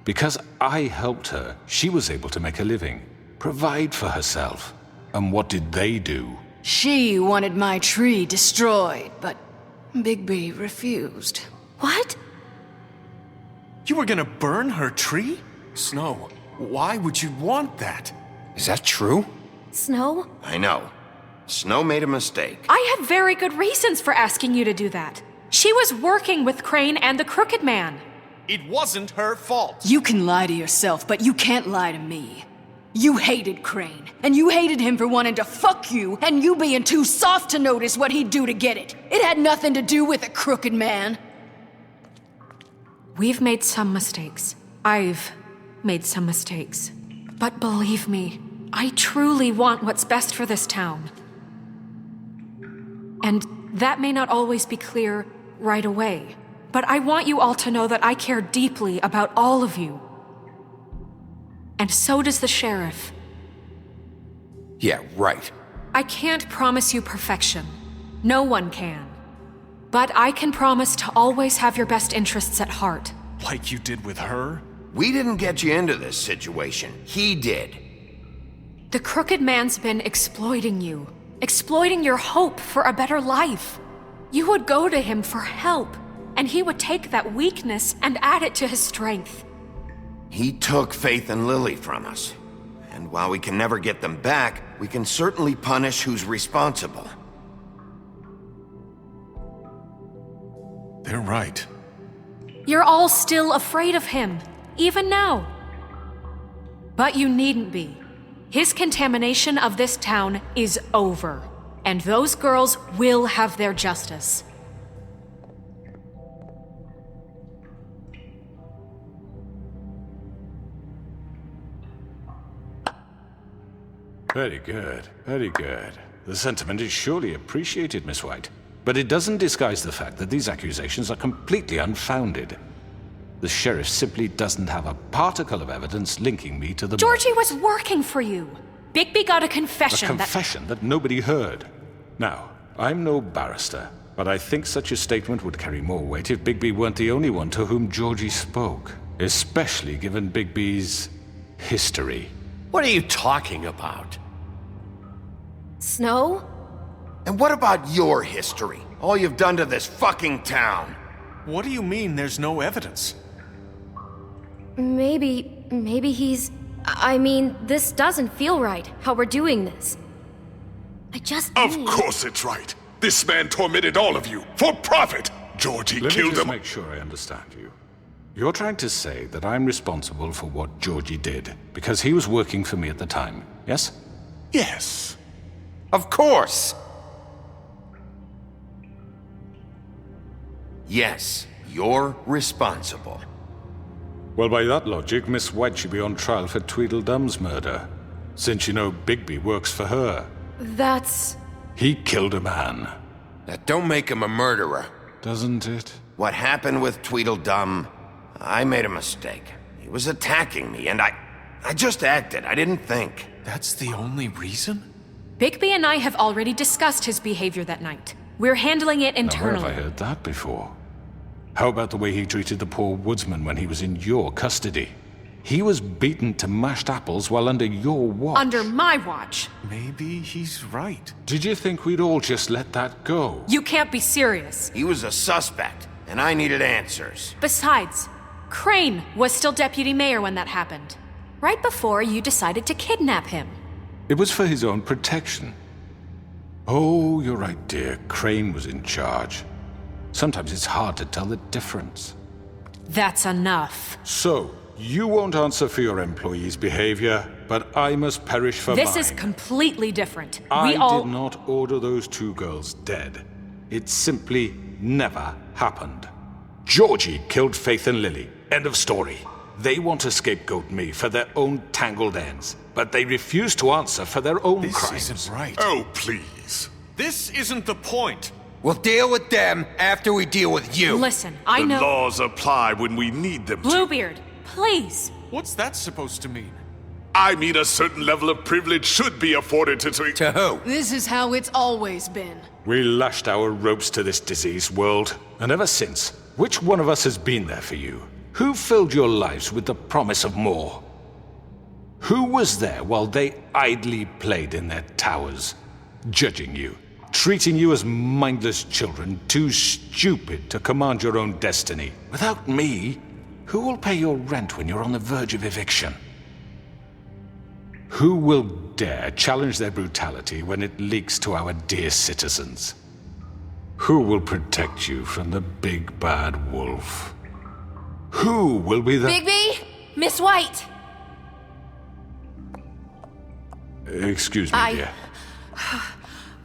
Because I helped her, she was able to make a living, provide for herself. And what did they do? She wanted my tree destroyed, but Bigby refused. What? You were gonna burn her tree? Snow, why would you want that? Is that true? Snow? I know. Snow made a mistake. I had very good reasons for asking you to do that. She was working with Crane and the Crooked Man. It wasn't her fault. You can lie to yourself, but you can't lie to me. You hated Crane, and you hated him for wanting to fuck you, and you being too soft to notice what he'd do to get it. It had nothing to do with the Crooked Man. We've made some mistakes. I've made some mistakes. But believe me, I truly want what's best for this town. And that may not always be clear right away, but I want you all to know that I care deeply about all of you. And so does the sheriff. Yeah, right. I can't promise you perfection. No one can. But I can promise to always have your best interests at heart. Like you did with her? We didn't get you into this situation. He did. The Crooked Man's been exploiting you. Exploiting your hope for a better life. You would go to him for help, and he would take that weakness and add it to his strength. He took Faith and Lily from us. And while we can never get them back, we can certainly punish who's responsible. They're right. You're all still afraid of him, even now. But you needn't be. His contamination of this town is over, and those girls will have their justice. Very good, very good. The sentiment is surely appreciated, Miss White. But it doesn't disguise the fact that these accusations are completely unfounded. The sheriff simply doesn't have a particle of evidence linking me to the... Georgie was working for you. Bigby got a confession A confession that nobody heard. Now, I'm no barrister, but I think such a statement would carry more weight if Bigby weren't the only one to whom Georgie spoke. Especially given Bigby's history. What are you talking about? Snow? And what about your history? All you've done to this fucking town? What do you mean there's no evidence? Maybe he's... I mean, this doesn't feel right, how we're doing this. I just Of course it's right. This man tormented all of you, for profit! Georgie Let killed me just him. make sure I understand you. You're trying to say that I'm responsible for what Georgie did, because he was working for me at the time, yes? Yes. Of course! Yes, you're responsible. Well, by that logic, Miss White should be on trial for Tweedledum's murder, since you know Bigby works for her. That's... He killed a man. That don't make him a murderer. Doesn't it? What happened with Tweedledum, I made a mistake. He was attacking me, and I just acted. I didn't think. That's the only reason? Bigby and I have already discussed his behavior that night. We're handling it internally. Now, where have I heard that before? How about the way he treated the poor woodsman when he was in your custody? He was beaten to mashed apples while under your watch. Under my watch. Maybe he's right. Did you think we'd all just let that go? You can't be serious. He was a suspect, and I needed answers. Besides, Crane was still deputy mayor when that happened. Right before you decided to kidnap him. It was for his own protection. Oh, you're right, dear. Crane was in charge. Sometimes it's hard to tell the difference. That's enough. So, you won't answer for your employees' behavior, but I must perish for This mine. is completely different. I We all... did not order those 2 girls dead. It simply never happened. Georgie killed Faith and Lily. End of story. They want to scapegoat me for their own tangled ends, but they refuse to answer for their own crimes. This isn't right. Oh, please. This isn't the point. We'll deal with them after we deal with you. Listen, I The know... laws apply when we need them to. Bluebeard, please. What's that supposed to mean? I mean a certain level of privilege should be afforded to... To who? This is how it's always been. We lashed our ropes to this diseased world, and ever since, which one of us has been there for you? Who filled your lives with the promise of more? Who was there while they idly played in their towers, judging you, treating you as mindless children, too stupid to command your own destiny? Without me, who will pay your rent when you're on the verge of eviction? Who will dare challenge their brutality when it leaks to our dear citizens? Who will protect you from the big bad wolf? Who will be the... Bigby? Miss White! Excuse me, dear.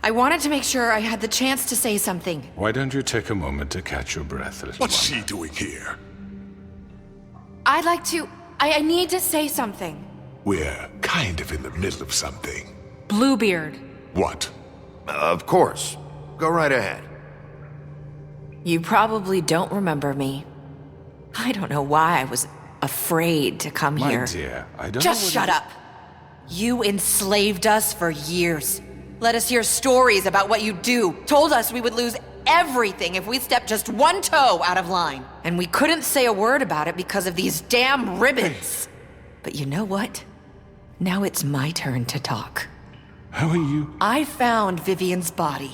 I wanted to make sure I had the chance to say something. Why don't you take a moment to catch your breath, little What's one? she doing here? I'd like to... I need to say something. We're kind of in the middle of something. Bluebeard. What? Of course. Go right ahead. You probably don't remember me. I don't know why I was afraid to come My here. dear, I don't Just know shut up. You enslaved us for years. Let us hear stories about what you do. Told us we would lose everything if we stepped just one toe out of line. And we couldn't say a word about it because of these damn ribbons. But you know what? Now it's my turn to talk. How are you? I found Vivian's body.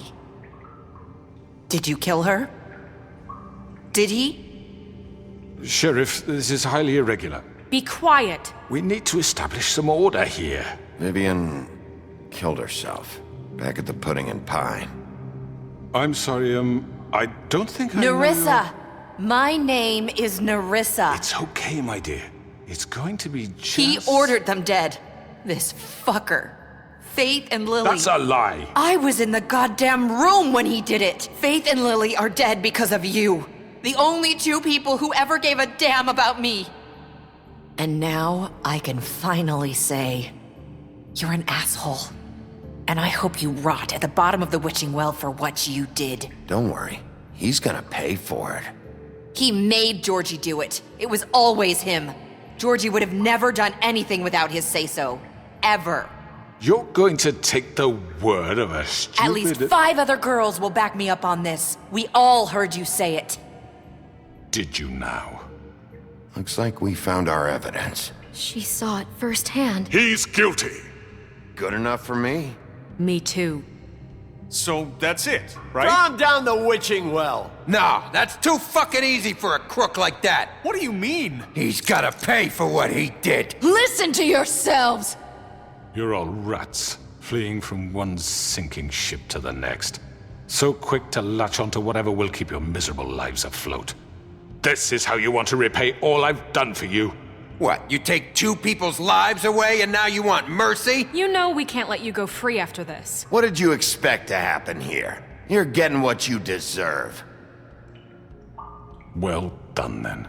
Did you kill her? Did he? Sheriff, this is highly irregular. Be quiet. We need to establish some order here. Vivian killed herself back at the Pudding and Pie. I'm sorry, I don't think I know Nerissa! My name is Nerissa. It's okay, my dear. It's going to be just... He ordered them dead. This fucker. Faith and Lily. That's a lie. I was in the goddamn room when he did it. Faith and Lily are dead because of you. The only 2 people who ever gave a damn about me. And now I can finally say, you're an asshole. And I hope you rot at the bottom of the witching well for what you did. Don't worry. He's gonna pay for it. He made Georgie do it. It was always him. Georgie would have never done anything without his say-so. Ever. You're going to take the word of a stupid... At least 5 other girls will back me up on this. We all heard you say it. Did you now? Looks like we found our evidence. She saw it firsthand. He's guilty. Good enough for me. Me too. So that's it, right? Calm down the witching well. No, that's too fucking easy for a crook like that. What do you mean? He's gotta pay for what he did. Listen to yourselves! You're all rats, fleeing from one sinking ship to the next. So quick to latch onto whatever will keep your miserable lives afloat. This is how you want to repay all I've done for you. What, you take 2 people's lives away and now you want mercy? You know we can't let you go free after this. What did you expect to happen here? You're getting what you deserve. Well done, then.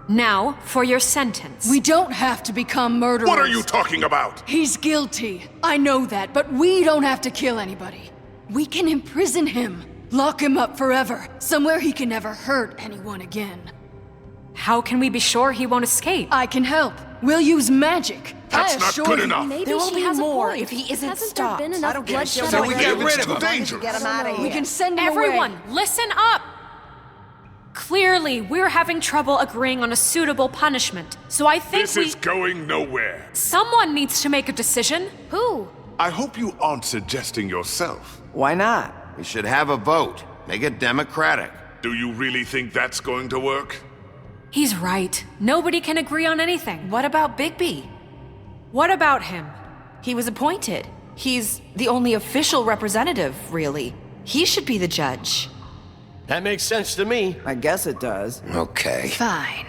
Now, for your sentence. We don't have to become murderers. What are you talking about? He's guilty. I know that, but we don't have to kill anybody. We can imprison him. Lock him up forever. Somewhere he can never hurt anyone again. How can we be sure he won't escape? I can help. We'll use magic. That's I not assure good you. enough. Maybe There will she be has a more point. if he isn't Hasn't stopped. there been enough I don't give a bloodshed shit. So we already? get rid It's of too him. dangerous. Get him out of here. We can send him Everyone, away. listen up! Clearly, we're having trouble agreeing on a suitable punishment. So I think This is going nowhere. someone needs to make a decision. Who? I hope you aren't suggesting yourself. Why not? We should have a vote. Make it democratic. Do you really think that's going to work? He's right. Nobody can agree on anything. What about Bigby? What about him? He was appointed. He's the only official representative, really. He should be the judge. That makes sense to me. I guess it does. Okay. Fine.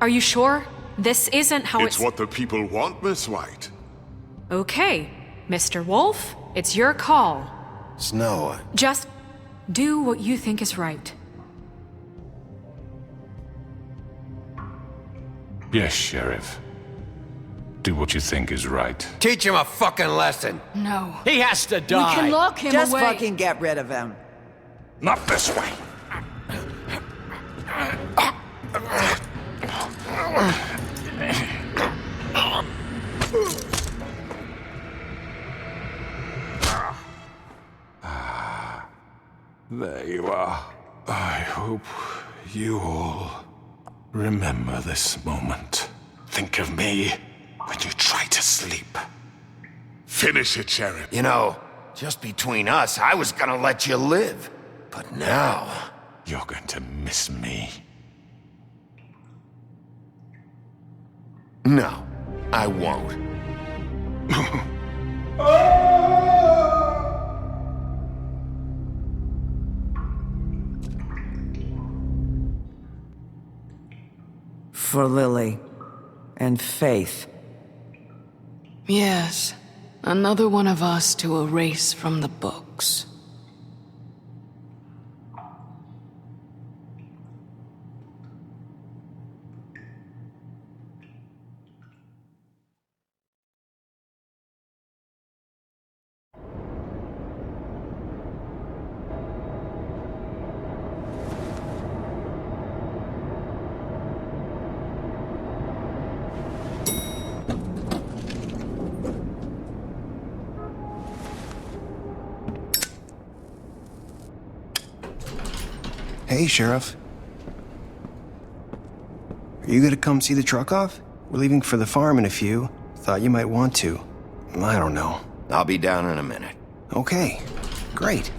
Are you sure? This isn't how It's what the people want, Miss White. Okay, Mr. Wolf, it's your call. Snow, Just do what you think is right. Yes, Sheriff. Do what you think is right. Teach him a fucking lesson. No. He has to We die. can lock him Just away. fucking get rid of him. Not this way. There you are. I hope you all remember this moment. Think of me when you try to sleep. Finish it, Sheriff. you know, just between us, I was gonna let you live. But now... You're going to miss me. No, I won't. For Lily. And Faith. Yes. Another one of us to erase from the books. Hey, Sheriff. Are you gonna come see the truck off? We're leaving for the farm in a few. Thought you might want to. I don't know. I'll be down in a minute. Okay, great.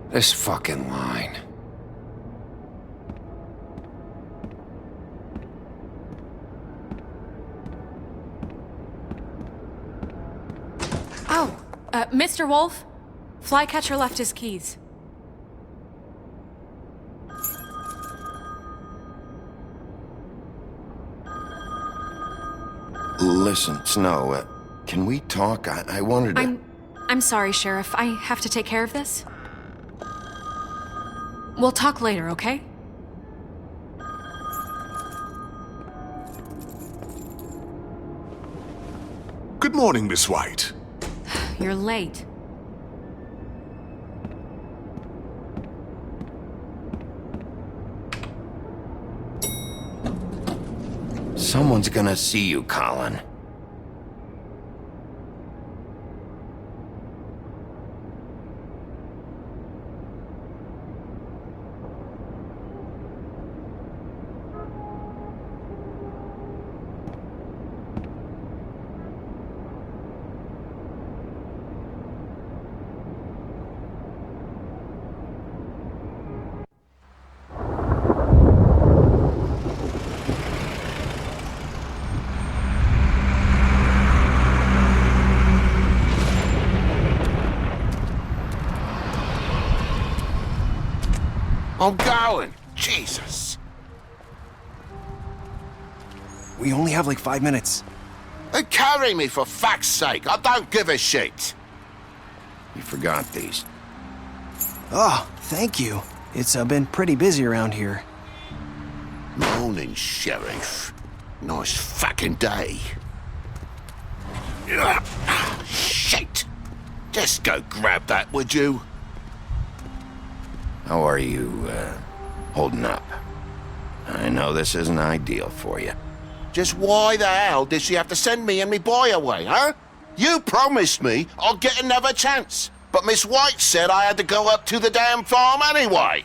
This fucking line. Oh, Mr. Wolf, Flycatcher left his keys. Listen, Snow, can we talk? I wanted to... I'm sorry, Sheriff. I have to take care of this. We'll talk later, okay? Good morning, Miss White. You're late. Someone's gonna see you, Colin. I'm going. Jesus. We only have like 5 minutes. Carry me for fuck's sake. I don't give a shit. You forgot these. Oh, thank you. It's been pretty busy around here. Morning, Sheriff. Nice fucking day. Shit. Just go grab that, would you? How are you, holding up? I know this isn't ideal for you. Just why the hell did she have to send me and me boy away, huh? You promised me I'd get another chance, but Miss White said I had to go up to the damn farm anyway.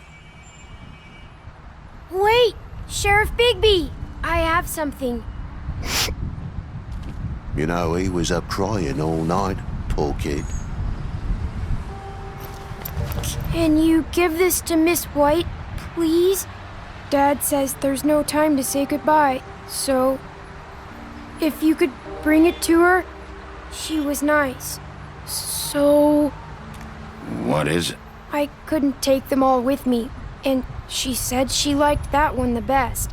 Wait, Sheriff Bigby, I have something. You know, he was up crying all night, poor kid. Can you give this to Miss White, please? Dad says there's no time to say goodbye, so if you could bring it to her, she was nice. So What is it? I couldn't take them all with me, and she said she liked that one the best.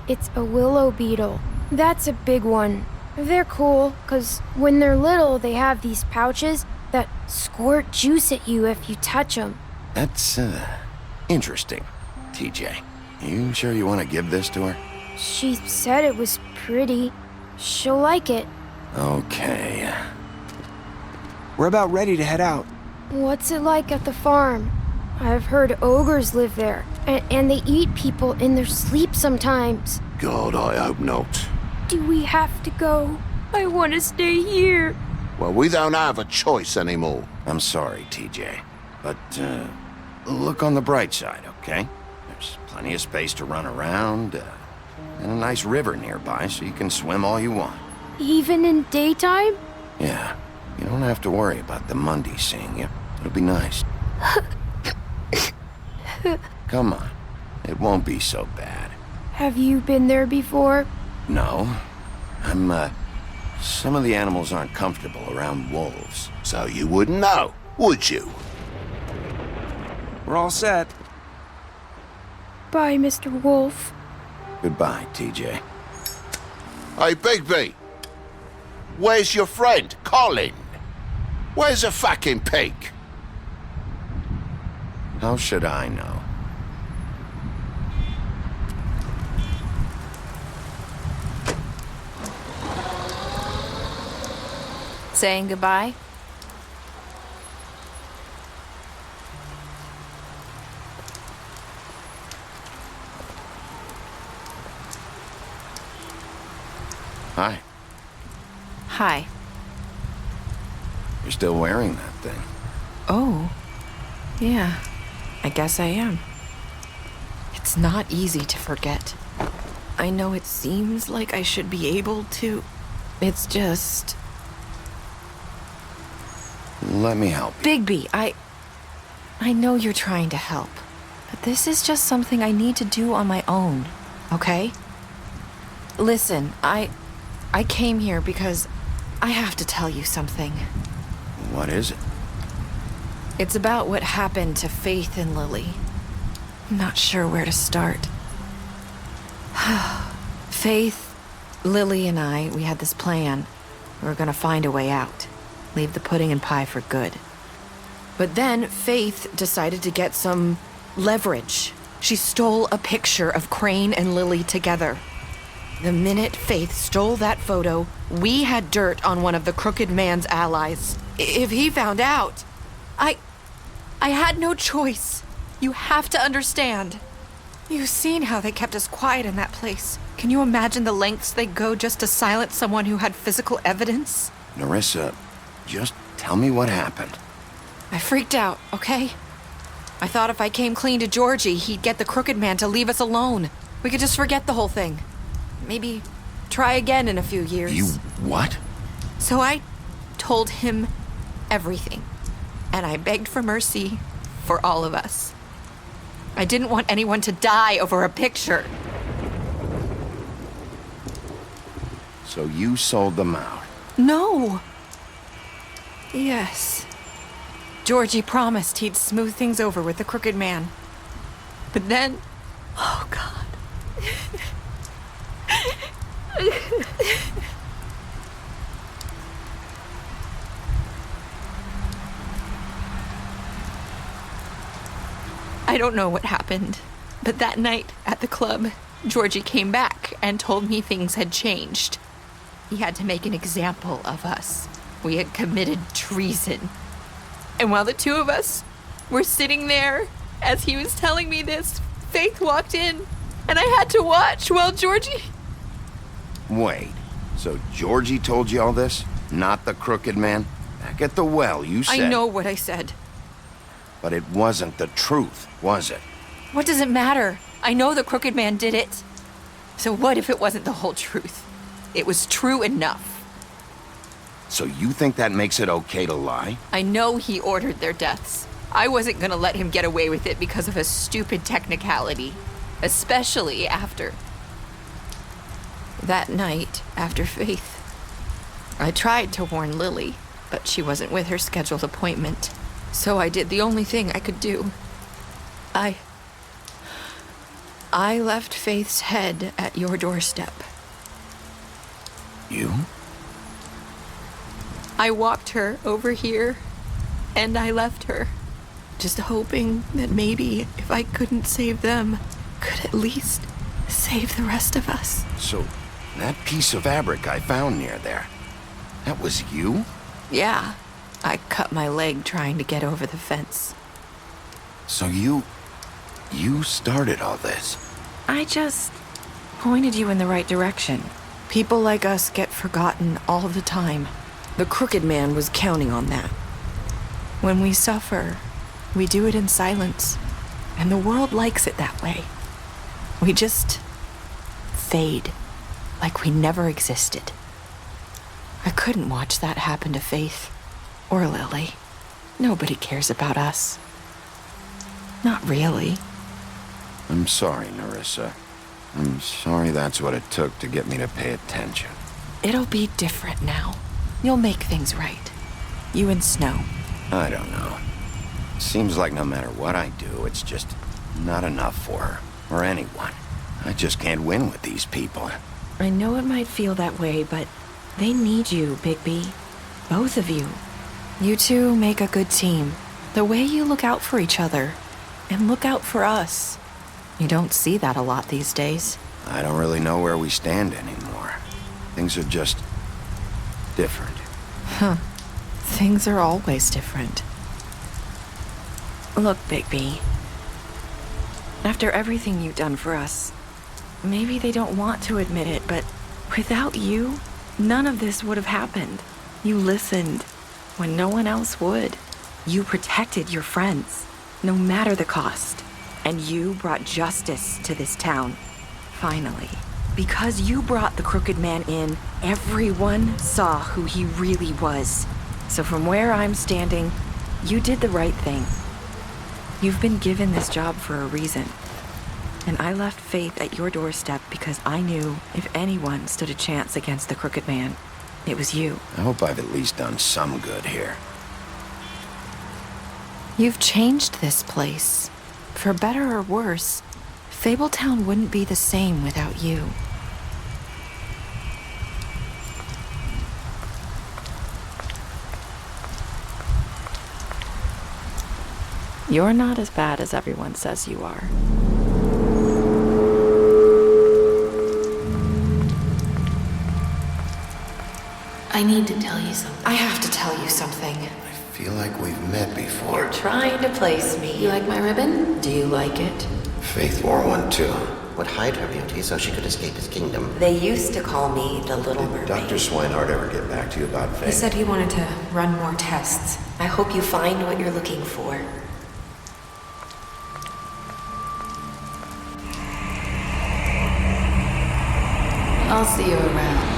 It's a willow beetle. That's a big one. They're cool, 'cause when they're little, they have these pouches that squirt juice at you if you touch them. That's, interesting, TJ. You sure you want to give this to her? She said it was pretty. She'll like it. Okay. We're about ready to head out. What's it like at the farm? I've heard ogres live there, and they eat people in their sleep sometimes. God, I hope not. Do we have to go? I want to stay here. Well, we don't have a choice anymore. I'm sorry, TJ. But, look on the bright side, okay? There's plenty of space to run around, and a nice river nearby so you can swim all you want. Even in daytime? Yeah, you don't have to worry about the Mundies seeing you. It'll be nice. Come on, it won't be so bad. Have you been there before? No, some of the animals aren't comfortable around wolves. So you wouldn't know, would you? We're all set. Bye, Mr. Wolf. Goodbye, TJ. Hey, Bigby. Where's your friend, Colin? Where's the fucking pig? How should I know? Saying goodbye? Hi. Hi. You're still wearing that thing. Oh. Yeah. I guess I am. It's not easy to forget. I know it seems like I should be able to. It's just... Let me help you. Bigby, I know you're trying to help, but this is just something I need to do on my own, okay? Listen, I came here because I have to tell you something. What is it? It's about what happened to Faith and Lily. I'm not sure where to start. Faith, Lily, and I, we had this plan. We were gonna find a way out. Leave the pudding and pie for good. But then Faith decided to get some leverage. She stole a picture of Crane and Lily together. The minute Faith stole that photo, we had dirt on one of the Crooked Man's allies. If he found out, I had no choice. You have to understand. You've seen how they kept us quiet in that place. Can you imagine the lengths they go just to silence someone who had physical evidence? Nerissa, just tell me what happened. I freaked out, okay? I thought if I came clean to Georgie, he'd get the Crooked Man to leave us alone. We could just forget the whole thing. Maybe try again in a few years. You what? So I told him everything. And I begged for mercy for all of us. I didn't want anyone to die over a picture. So you sold them out? No. Yes. Georgie promised he'd smooth things over with the Crooked Man. But then... Oh, God. I don't know what happened, but that night at the club, Georgie came back and told me things had changed. He had to make an example of us. We had committed treason. And while the two of us were sitting there, as he was telling me this, Faith walked in, and I had to watch while Georgie... Wait, so Georgie told you all this? Not the Crooked Man? Back at the well, you said... I know what I said. But it wasn't the truth, was it? What does it matter? I know the Crooked Man did it. So what if it wasn't the whole truth? It was true enough. So you think that makes it okay to lie? I know he ordered their deaths. I wasn't gonna let him get away with it because of a stupid technicality. Especially after... that night, after Faith. I tried to warn Lily, but she wasn't with her scheduled appointment. So I did the only thing I could do. I left Faith's head at your doorstep. You? I walked her over here, and I left her, just hoping that maybe if I couldn't save them, could at least save the rest of us. So, that piece of fabric I found near there, that was you? Yeah, I cut my leg trying to get over the fence. So you started all this? I just pointed you in the right direction. People like us get forgotten all the time. The Crooked Man was counting on that. When we suffer, we do it in silence, and the world likes it that way. We just fade, like we never existed. I couldn't watch that happen to Faith, or Lily. Nobody cares about us. Not really. I'm sorry, Nerissa. I'm sorry that's what it took to get me to pay attention. It'll be different now. You'll make things right. You and Snow. I don't know. Seems like no matter what I do, it's just not enough for her, or anyone. I just can't win with these people. I know it might feel that way, but they need you, Bigby. Both of you. You two make a good team. The way you look out for each other, and look out for us. You don't see that a lot these days. I don't really know where we stand anymore. Things are just different. Huh. Things are always different. Look, Bigby. After everything you've done for us, maybe they don't want to admit it, but without you, none of this would have happened. You listened when no one else would. You protected your friends, no matter the cost. And you brought justice to this town. Finally. Because you brought the Crooked Man in, everyone saw who he really was. So from where I'm standing, you did the right thing. You've been given this job for a reason. And I left Faith at your doorstep because I knew if anyone stood a chance against the Crooked Man, it was you. I hope I've at least done some good here. You've changed this place. For better or worse, Fabletown wouldn't be the same without you. You're not as bad as everyone says you are. I need to tell you something. I have to tell you something. I feel like we've met before. You're trying to place me. You like my ribbon? Do you like it? Faith wore one too. Would hide her beauty so she could escape his kingdom. They used to call me the Little Did Mermaid. Dr. Swinehart ever get back to you about Faith? He said he wanted to run more tests. I hope you find what you're looking for. I'll see you around.